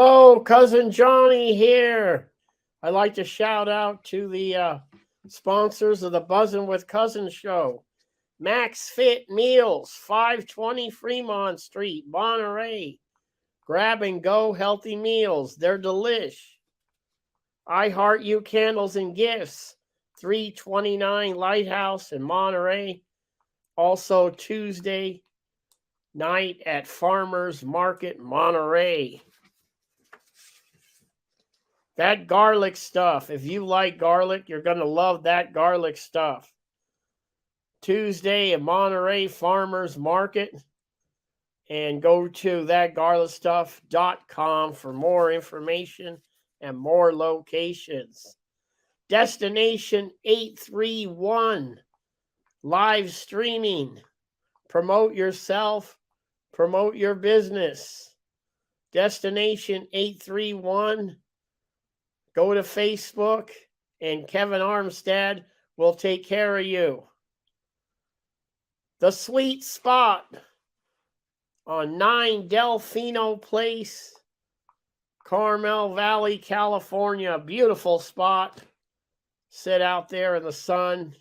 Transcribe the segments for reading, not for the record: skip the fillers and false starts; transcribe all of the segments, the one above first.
Hello, Cousin Johnny here. I'd like to shout out to the sponsors of the Buzzin' with Cousin show. Max Fit Meals, 520 Fremont Street, Monterey. Grab and go healthy meals. They're delish. I Heart You Candles and Gifts, 329 Lighthouse in Monterey. Also Tuesday night at Farmers Market, Monterey. That garlic stuff, if you like garlic, you're going to love that garlic stuff. Tuesday at Monterey Farmers Market. And go to thatgarlicstuff.com for more information and more locations. Destination 831, live streaming. Promote yourself, promote your business. Destination 831. Go to Facebook, and Kevin Armstead will take care of you. The Sweet Spot on 9 Delfino Place, Carmel Valley, California. Beautiful spot. Sit out there in the sun.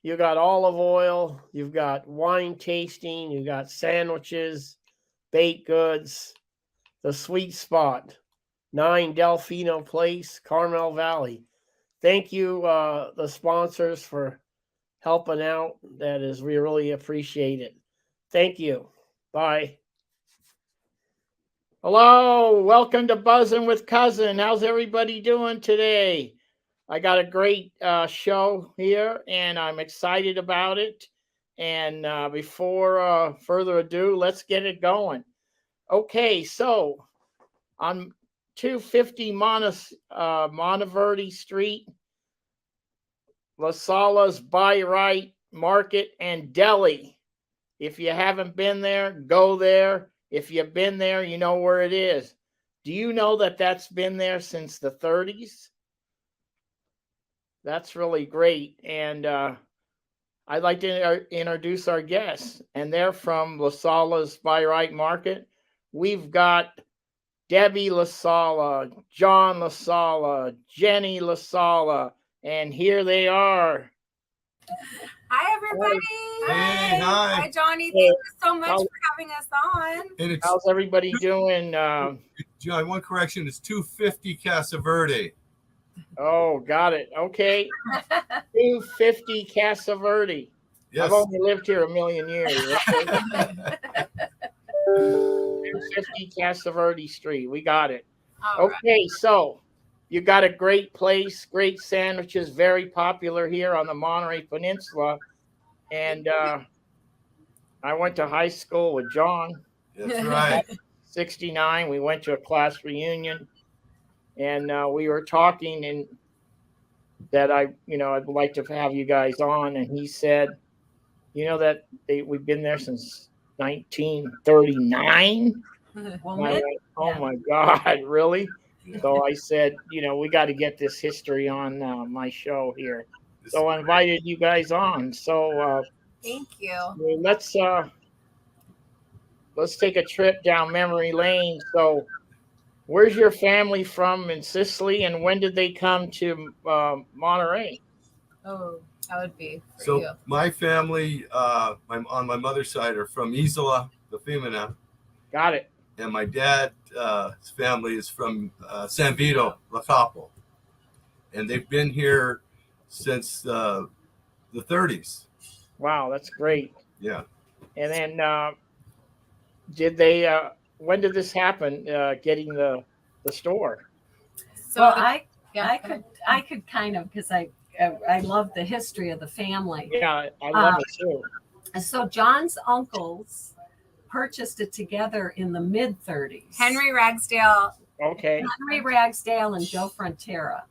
You got olive oil. You've got wine tasting. You got sandwiches, baked goods. The Sweet Spot. 9 Delfino Place, Carmel Valley. Thank you, the sponsors, for helping out. We really appreciate it. Thank you. Bye. Hello, welcome to Buzzin' with Cousin. How's everybody doing today? I got a great show here, and I'm excited about it. And before further ado, let's get it going. Okay, so on 250 Monteverde Street, La Sala's Bi-Rite Market and Deli. If you haven't been there, go there. If you've been there, you know where it is. Do you know that that's been there since the 30s? That's really great. And I'd like to introduce our guests. And they're from La Sala's Bi-Rite Market. We've got Debbie La Sala, John La Sala, Jenny La Sala, and here they are. Hi, everybody. Hey, hi. Hi, Johnny. Thank you so much for having us on. How's everybody doing? John, one correction. It's 250 Casa Verde. Oh, got it. Okay. 250 Casa Verde. Yes. I've only lived here a million years. Right? 250 Casa Verde Street. We got it. All Okay, right. so you got a great place, great sandwiches, very popular here on the Monterey Peninsula. And I went to high school with John. That's right. 69. We went to a class reunion, and we were talking, and that I'd like to have you guys on. And he said, that we've been there since 1939. Well, I went, oh my God, really? So I said, we got to get this history on my show here. So I invited you guys on. So thank you. let's take a trip down memory lane. So where's your family from in Sicily, and when did they come to Monterey? Oh, that would be for So you. my family, on my mother's side, are from Isola, the Femina, Got it. and my dad's family is from San Vito, La Capo, and they've been here since the 30s. Wow, that's great. Yeah. And then when did this happen, getting the store? So Well, I could kind of, because I love the history of the family. Yeah, I love it too. So John's uncles purchased it together in the mid-30s. Henry Ragsdale. Okay. Henry Ragsdale and Joe Frontera.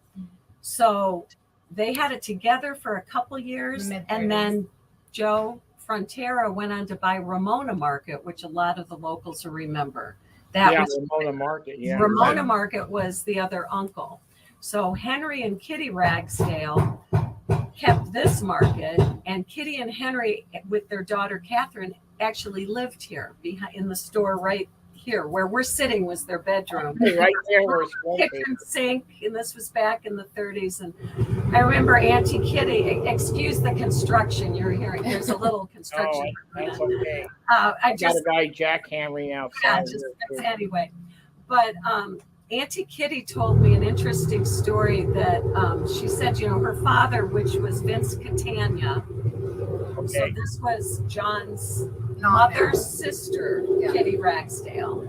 So they had it together for a couple years, and then Joe Frontera went on to buy Ramona Market, which a lot of the locals will remember. Ramona Market. Yeah. Ramona Market was the other uncle. So Henry and Kitty Ragsdale kept this market, and Kitty and Henry, with their daughter Catherine, actually lived here in the store right here where we're sitting was their bedroom. Right there where it's wallpaper. Kitchen sink, and this was back in the 30s. And I remember Auntie Kitty, excuse the construction you're hearing. There's a little construction. That's okay. I Got just, a guy jackhammering yeah, outside. just here, too. anyway. But Auntie Kitty told me an interesting story that she said, you know, her father, which was Vince Catania. So Okay. this was John's No, mother's sister, Yeah. Kitty Ragsdale,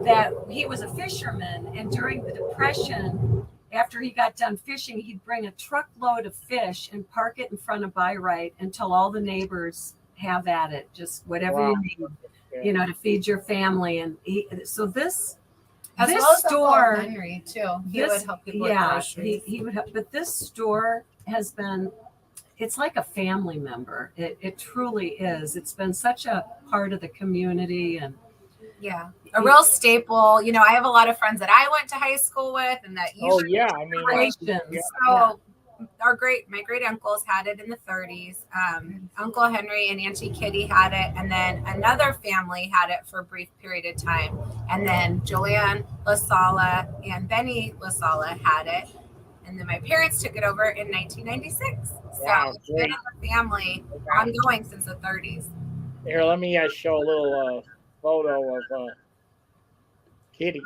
that he was a fisherman, and during the Depression, after he got done fishing, he'd bring a truckload of fish and park it in front of Bi-Rite until all the neighbors have at it, just whatever Wow. you need, you know, to feed your family. And so this As this well as store, Uncle Henry too. He this, would help people with yeah, groceries. he would help. But this store has been, it's like a family member. It truly is. It's been such a part of the community. And Yeah, a real staple. You know, I have a lot of friends that I went to high school with, and that Oh usually. yeah, I mean, generations. So my great uncles had it in the 30s. Uncle Henry and Auntie Kitty had it, and then another family had it for a brief period of time, and then Joanne LaSala and Benny LaSala had it, and then my parents took it over in 1996. Wow, So it's been in the family ongoing since the 30s. here, let me show a little photo of Kitty.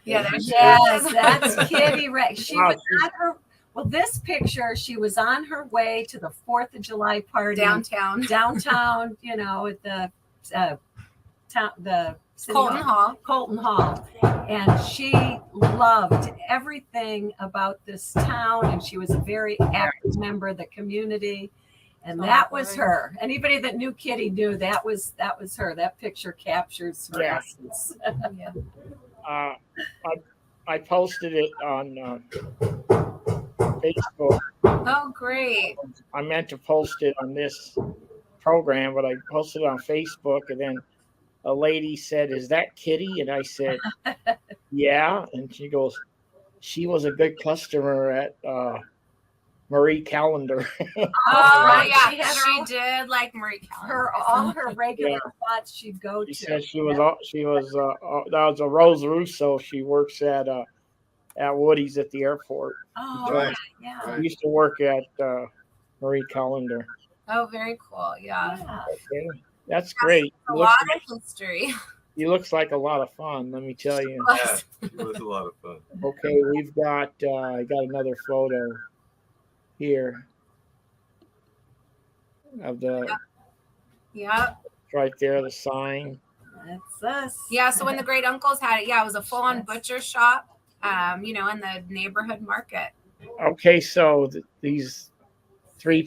Yeah, there's Yes, that's Kitty Rex. She Wow, was on her. Well, this picture, she was on her way to the 4th of July party downtown. downtown. You know, at the town, the city Colton Hall. Colton Hall, and she loved everything about this town, and she was a very active member of the community, and that was her. Anybody that knew Kitty knew that was her. That picture captures her Yeah. essence. Yeah. I posted it on Facebook. Oh, great. I meant to post it on this program, but I posted it on Facebook, and then a lady said, "Is that Kitty?" And I said, "Yeah." And she goes, "She was a good customer at Marie Callender." Oh, right. yeah. She had She her- did like Marie Callender. All her regular Yeah. spots she'd go She to. said she was that was a Rose Russo. She works at Woody's at the airport. Oh, Right. yeah. Right. She used to work at Marie Callender. Oh, very cool. Yeah. Yeah. Okay. That's great. A He lot looks, of history. he looks like a lot of fun, let me tell you. Yeah, it was a lot of fun. Okay, we've got I got another photo here of the Yeah. right there, the sign. That's us. Yeah. So when the great uncles had it, yeah, it was a full on butcher shop, you know, in the neighborhood market. Okay, so these three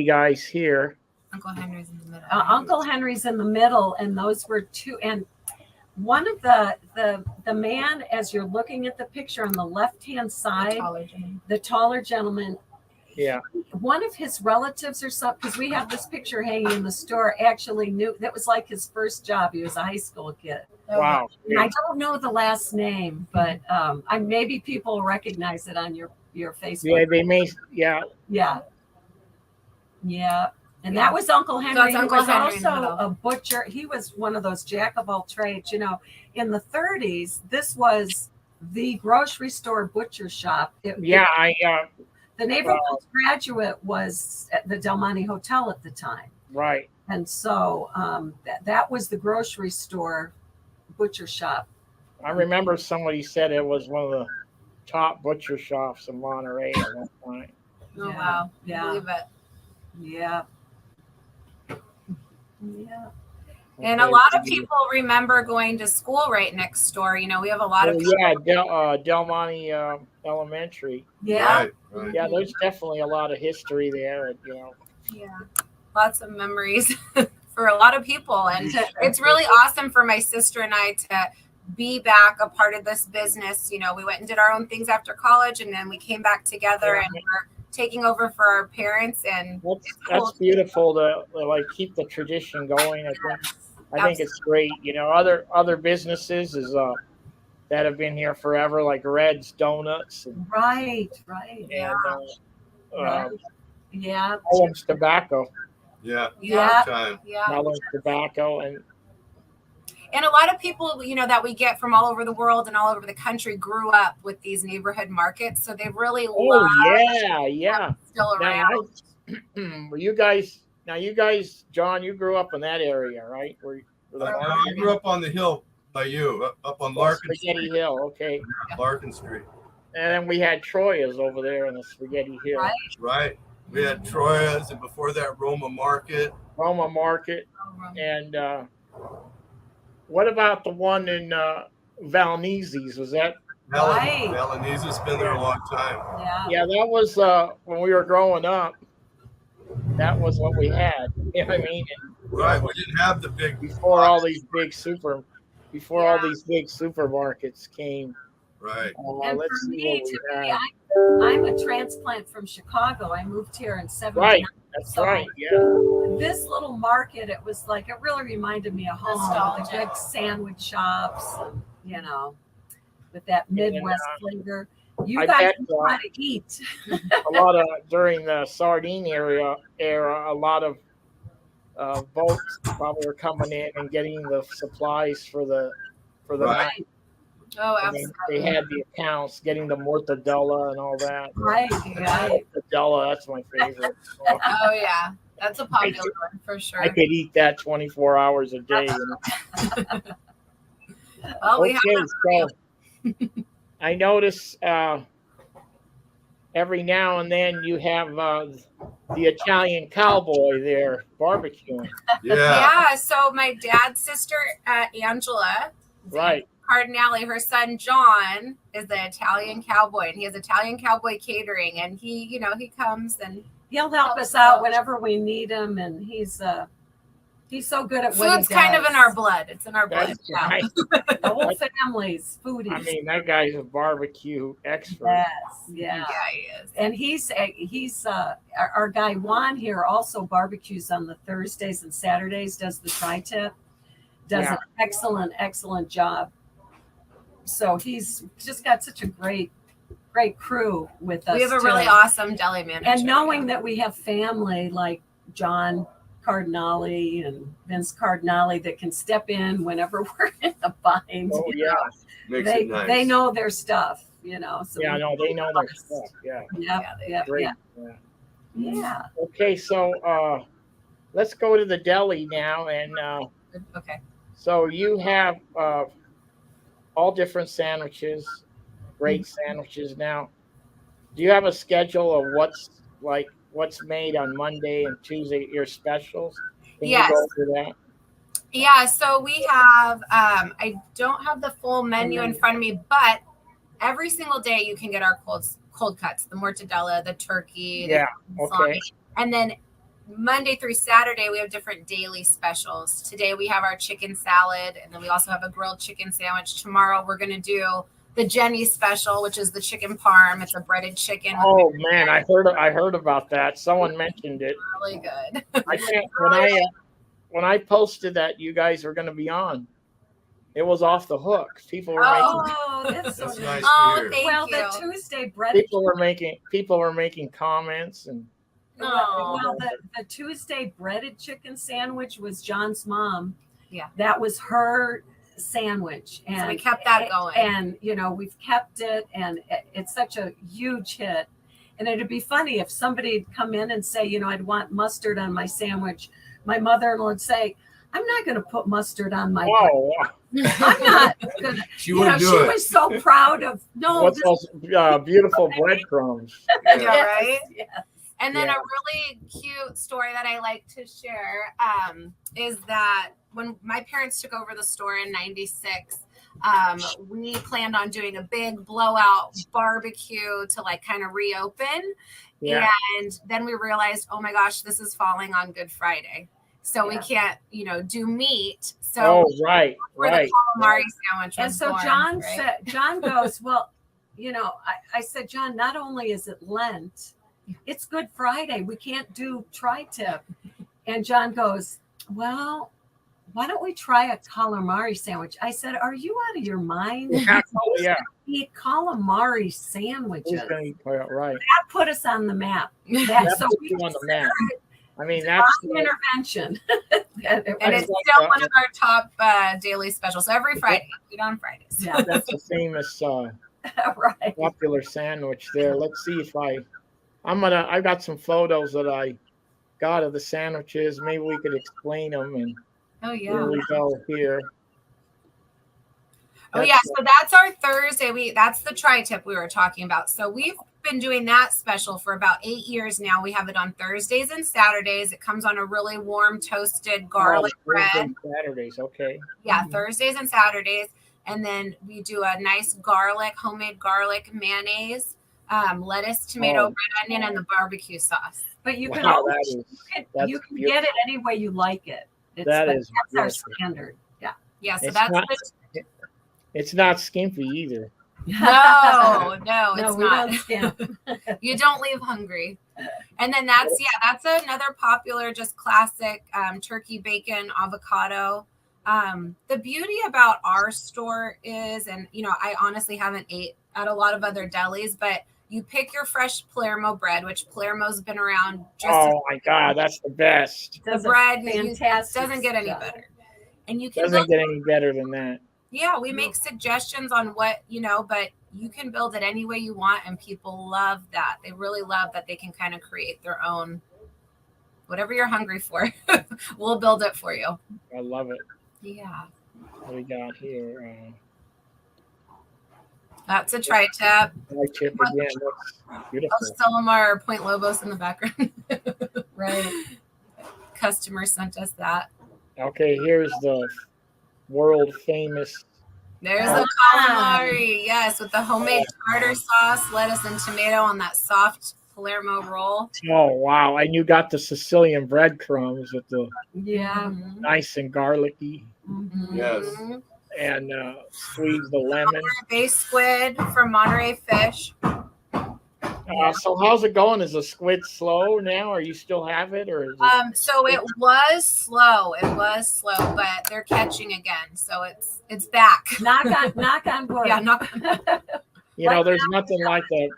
guys here. Uncle Henry's in the middle. Uncle Henry's in the middle, and those were two. And one of the man, as you're looking at the picture on the left-hand The side, taller gentleman. the taller gentleman, Yeah. one of his relatives or something, because we have this picture hanging in the store, actually knew that was like his first job. He was a high school kid. Wow. And I don't know the last name, but maybe people recognize it on your Facebook. Yeah, they may. Yeah. Yeah. And that was Uncle Henry. it's He Uncle was Henry in the also middle. a butcher. He was one of those jack of all trades. You know, in the 30s, this was the grocery store butcher shop. Yeah. The neighborhood graduate was at the Del Monte Hotel at the time. Right. And so that was the grocery store butcher shop. I remember somebody said it was one of the top butcher shops in Monterey at that time. Oh, Yeah. wow. Yeah. Believe it. Yeah. Yeah. And a Okay, lot so of people remember going to school right next door. You know, we have a lot of people. yeah, Del Monte Elementary. Yeah. Right, right. Yeah, there's definitely a lot of history there. You know. Yeah, lots of memories for a lot of people. And it's really awesome for my sister and I to be back a part of this business. You know, we went and did our own things after college, and then we came back together and we're taking over for our parents. And That's beautiful to like keep the tradition going. I think it's great. You know, other businesses that have been here forever, like Red's Donuts and Right. Yeah. Right. Yeah. Owen's Tobacco. Yeah. Yeah. Time. Yeah. Owen's Tobacco, and And a lot of people, you know, that we get from all over the world and all over the country grew up with these neighborhood markets. So they really Oh love yeah. still around. Now, you guys, John, you grew up in that area, right? I grew up on the hill by you, up on Larkin Spaghetti Street. Hill, okay. Larkin Street. And then we had Troya's over there in the Spaghetti Hill. Right. Right. We had Troya's, and before that, Roma Market. Roma Market. And what about the one in Valnese's? Was that? Right. Valanese's been there a long time. Yeah. Yeah, that was when we were growing up. That was what we had. You know what I mean? Right. We didn't have the big before all these big supermarkets came. Right. And Let's for see me, what we have. I'm a transplant from Chicago. I moved here in 79. Right. That's right. Yeah. This little market, it was like, it really reminded me of home. The big sandwich shops, and, you know, with that Midwest flavor. You I guys bet, know how to eat. a lot of during the sardine era, a lot of boats probably were coming in and getting the supplies for the Right. night. Oh, And absolutely. they had the accounts, getting the mortadella and all that. Right. Mortadella, that's my favorite. Oh yeah, that's a popular one for sure. I could eat that 24 hours a day. You know? Well, we have that for you. So I notice every now and then you have the Italian cowboy there barbecuing. Yeah. Yeah. So my dad's sister, Angela, Right. Cardinale, her son John is the Italian cowboy, and he has Italian cowboy catering, and he comes and He'll help us out whenever we need him, and he's so good at what he food's kind of does. in our blood. It's in our blood. That's Yeah. right. The whole family's foodies. I mean, that guy's a barbecue expert. Yes, yeah. Yeah, he is. And he's our guy Juan here also barbecues on the Thursdays and Saturdays, does the tri-tip, does Yeah. an excellent job. So he's just got such a great crew with us. We have a too. really awesome deli manager. And knowing that we have family like John Cardinale and Vince Cardinale that can step in whenever we're in a bind. Oh you yeah. know. Makes They it nice. they know their stuff, you know. So Yeah, no, they know their stuff. Yeah. Yeah, Great. yeah, Yeah. yeah. Okay, so let's go to the deli now, and Okay. so you have all different sandwiches, great sandwiches. Now, do you have a schedule of what's made on Monday and Tuesday, your specials? Can Yes. you go through that? Yeah, so we have I don't have the full menu in front of me, but every single day you can get our cold cuts, the mortadella, the turkey, Yeah, the okay. salami. And then Monday through Saturday we have different daily specials. Today we have our chicken salad, and then we also have a grilled chicken sandwich. Tomorrow we're going to do the Jenny special, which is the chicken parm. It's a breaded chicken. with Oh man, I heard about that. Someone mentioned it. really good. I can't when I posted that you guys were going to be on. It was off the hook. People were Oh, that's so That's nice. nice Oh, to hear. thank Well, you. the Tuesday bread. people were making comments, and Oh. Well, the Tuesday breaded chicken sandwich was John's mom. Yeah. That was her sandwich. And So we kept that going. And, we've kept it, and it's such a huge hit. And it'd be funny if somebody'd come in and say, I'd want mustard on my sandwich. My mother-in-law would say, I'm not going to put mustard on my bread. oh, I'm not going to. She wouldn't do She it. was so proud of, no. what's those beautiful breadcrumbs? Yeah, Yes, right? yes. And then Yeah. a really cute story that I like to share is that when my parents took over the store in '96, we planned on doing a big blowout barbecue to kind of reopen. Yeah. And then we realized, oh my gosh, this is falling on Good Friday. So we can't, do meat. So Oh, right, where right. the calamari sandwich was And so born, John right? John goes, well, I said, John, not only is it Lent, it's Good Friday. We can't do tri-tip. And John goes, well, why don't we try a calamari sandwich? I said, are you out of your mind? Yeah, oh, yeah. Eat calamari Who's sandwiches. gonna eat right? That put us on the map. That So put we you on the map. I mean, that's Divine intervention. And it's like still one of our top daily specials. So every Friday, eat on Fridays. Yeah, that's a famous right. popular sandwich there. Let's see if I got some photos that I got of the sandwiches. Maybe we could explain them. And Oh here yeah. we go here. Oh yeah, so that's our Thursday. That's the tri-tip we were talking about. So we've been doing that special for about 8 years now. We have it on Thursdays and Saturdays. It comes on a really warm toasted garlic bread. Saturdays, okay. Yeah, Thursdays and Saturdays. And then we do a nice homemade garlic mayonnaise, lettuce, tomato, red onion, and the barbecue sauce. But you can Wow, you can get it any way you like it. That's our standard. Yeah. Yeah, so it's not skimpy either. No, it's we not. don't skimp. You don't leave hungry. And then that's another popular, just classic turkey, bacon, avocado. The beauty about our store is, and I honestly haven't ate at a lot of other delis, but you pick your fresh Palermo bread, which Palermo's been around. Oh my God, that's the best. The bread fantastic doesn't get any better, and you can doesn't get any better than that. Yeah, we make suggestions on what, but you can build it any way you want, and people love that. They really love that they can kind of create their own, whatever you're hungry for. We'll build it for you. I love it. Yeah. What we got here? That's a tri-tip. Tri-tip again. That's beautiful. Solomar Point Lobos in the background. Right. Customer sent us that. Okay, here's the world famous. There's the calamari, yes, with the homemade tartar sauce, lettuce, and tomato on that soft Palermo roll. Oh wow! And you got the Sicilian breadcrumbs with the nice and garlicky. Mm-hmm. Yes. And squeeze the lemon. Bay squid from Monterey Fish. So how's it going? Is the squid slow now, or you still have it, or? Is it... So it was slow. But they're catching again, so it's back. Knock on wood. Yeah, there's nothing like the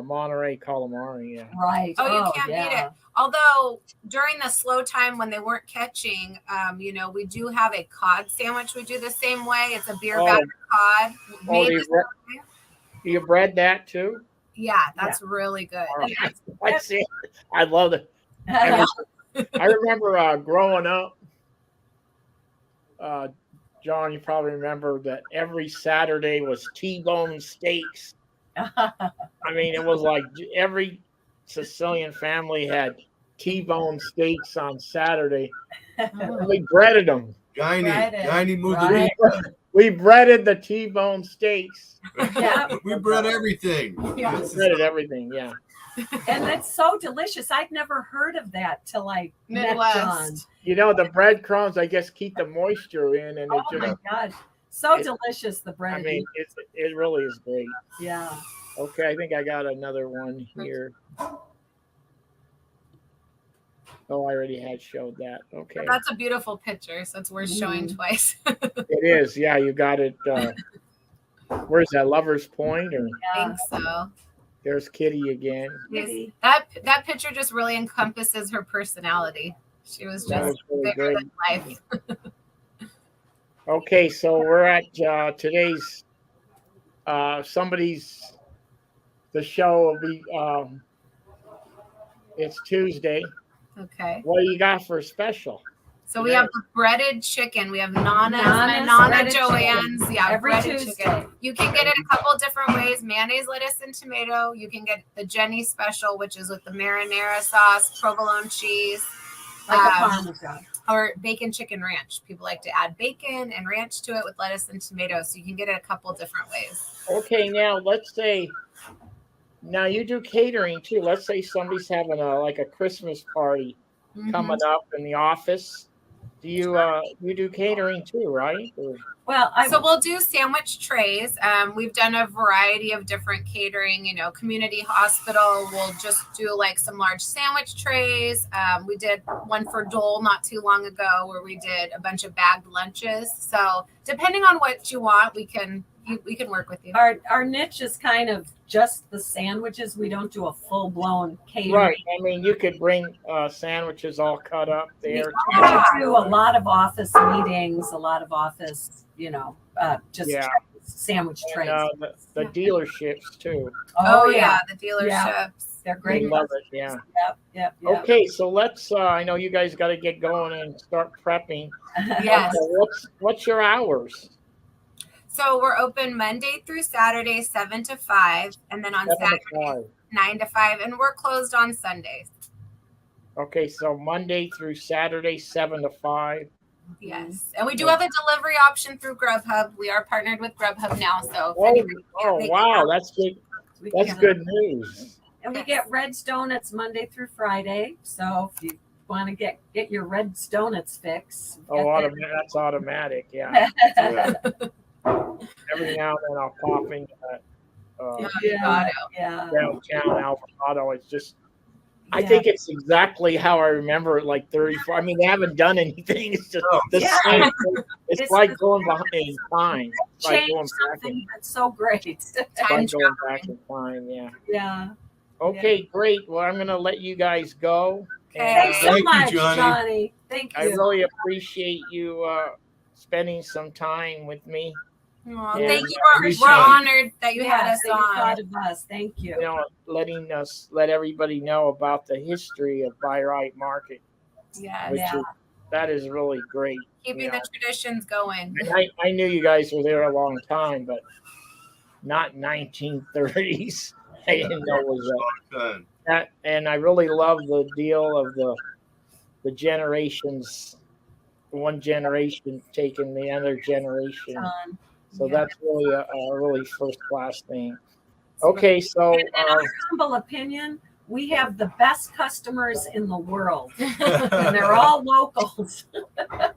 Monterey calamari. Yeah. Right. Oh, you can't beat it. Although during the slow time when they weren't catching, we do have a cod sandwich. We do the same way. It's a beer battered cod. You bread that too? Yeah, that's really good. I see. I love it. I remember growing up, John, you probably remember that every Saturday was T-bone steaks. I mean, it was like every Sicilian family had T-bone steaks on Saturday. We breaded them. Guiney moved right. We breaded the T-bone steaks. Yeah. We bread everything. Yeah. We breaded everything, yeah. And that's so delicious. I'd never heard of that till I met John. The breadcrumbs, I guess, keep the moisture in, and oh my God, so delicious the bread. I mean, it really is great. Yeah. Okay, I think I got another one here. Oh, I already had showed that. Okay. But that's a beautiful picture, so it's worth showing twice. It is. Yeah, you got it. Where's that? Lover's Point? Or I think so. There's Kitty again. Kitty. That picture just really encompasses her personality. She was just bigger than life. Okay, so we're at today's the show will be it's Tuesday. Okay. What do you got for a special? So we have the breaded chicken. We have Nana Joanne's. Yeah, every breaded Tuesday. chicken. You can get it a couple different ways: mayonnaise, lettuce, and tomato. You can get the Jenny special, which is with the marinara sauce, provolone cheese, like a Parmesan, or bacon chicken ranch. People like to add bacon and ranch to it with lettuce and tomato. So you can get it a couple different ways. Okay, now let's say. Now you do catering too. Let's say somebody's having a Christmas party coming up in the office. Do you do catering too, right? Well, so we'll do sandwich trays. We've done a variety of different catering. Community hospital. We'll just do like some large sandwich trays. We did one for Dole not too long ago where we did a bunch of bagged lunches. So depending on what you want, we can we can work with you. Our niche is kind of just the sandwiches. We don't do a full blown catering. Right. I mean, you could bring sandwiches all cut up there. We do a lot of office meetings, a lot of office, just Yeah. sandwich trays. And, the dealerships too. Oh yeah, the dealerships. They're They great. love it. Yeah. Yep. Okay, so let's. I know you guys got to get going and start prepping. Yes. What's your hours? So we're open Monday through Saturday, 7 to 5, and then on 7 to Saturday 5. 9 to 5, and we're closed on Sundays. Okay, so Monday through Saturday, 7 to 5. Yes, and we do have a delivery option through Grubhub. We are partnered with Grubhub now, so if anybody can't make it Wow, out, that's good. We That's get- good news. And we get Red's Donuts Monday through Friday. So if you want to get your Red's Donuts fix. Oh, that's automatic. Yeah. Yeah. Every now and then I'll pop into that Yeah. downtown Alvarado. It's just, I Yeah. think it's exactly how I remember it, like 34. I mean, they haven't done anything. It's just the Yeah. same. It's It's like the going behind in time. It's like Change going back something that's so great. It's time like going traveling. back in time. Yeah. Yeah. Okay, great. Well, I'm going to let you guys go. Okay. Thanks so Thank you, much, Johnny. Johnny. Thank I you. really appreciate you spending some time with me. Well, Yeah. thank you. Appreciate We're it. honored that you had Yes, us that you thought on. of us. Thank you. Let everybody know about the history of Bi-Rite Market, Yes. which Yeah. that is really great. Keeping you know. the traditions going. And I knew you guys were there a long time, but not 1930s. I didn't know it was Fun. that. And I really love the deal of the generations, one generation taking the other generation. So Yeah. that's really a really first class thing. Okay, so In our humble opinion, we have the best customers in the world, and they're all locals.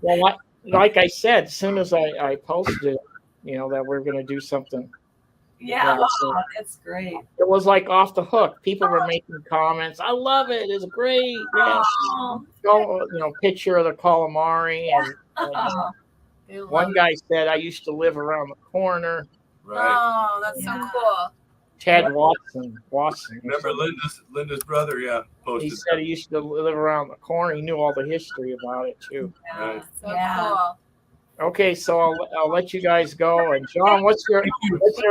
well, like I said, as soon as I posted, that we're going to do something. Yeah, Yeah, so- that's great. It was like off the hook. People were making comments. I love it. It's great. Yeah. Oh, Picture of the calamari. And oh, one guy said, I used to live around the corner. Right. Oh, that's Yeah. so cool. Ted Watson. Remember Linda's brother? Yeah, He posted. said he used to live around the corner. He knew all the history about it, too. Right. So Yeah. cool. Okay, so I'll let you guys go. And John, what's your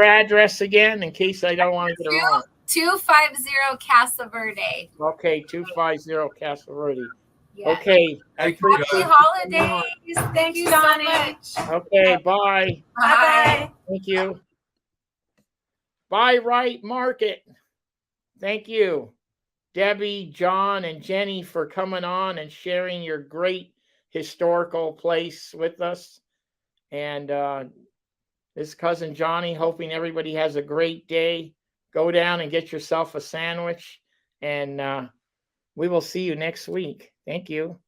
address again, in case I don't want to get it wrong? 250 Casa Verde. Okay, 250 Casa Verde. Yes. Okay, I Thank you, appreciate Happy holidays. Thank Thanks, you Johnny. so much. Okay, bye. bye. Thank you. Bi-Rite Market. Thank you, Debbie, John, and Jenny, for coming on and sharing your great historical place with us. And this cousin Johnny, hoping everybody has a great day. Go down and get yourself a sandwich, and we will see you next week. Thank you.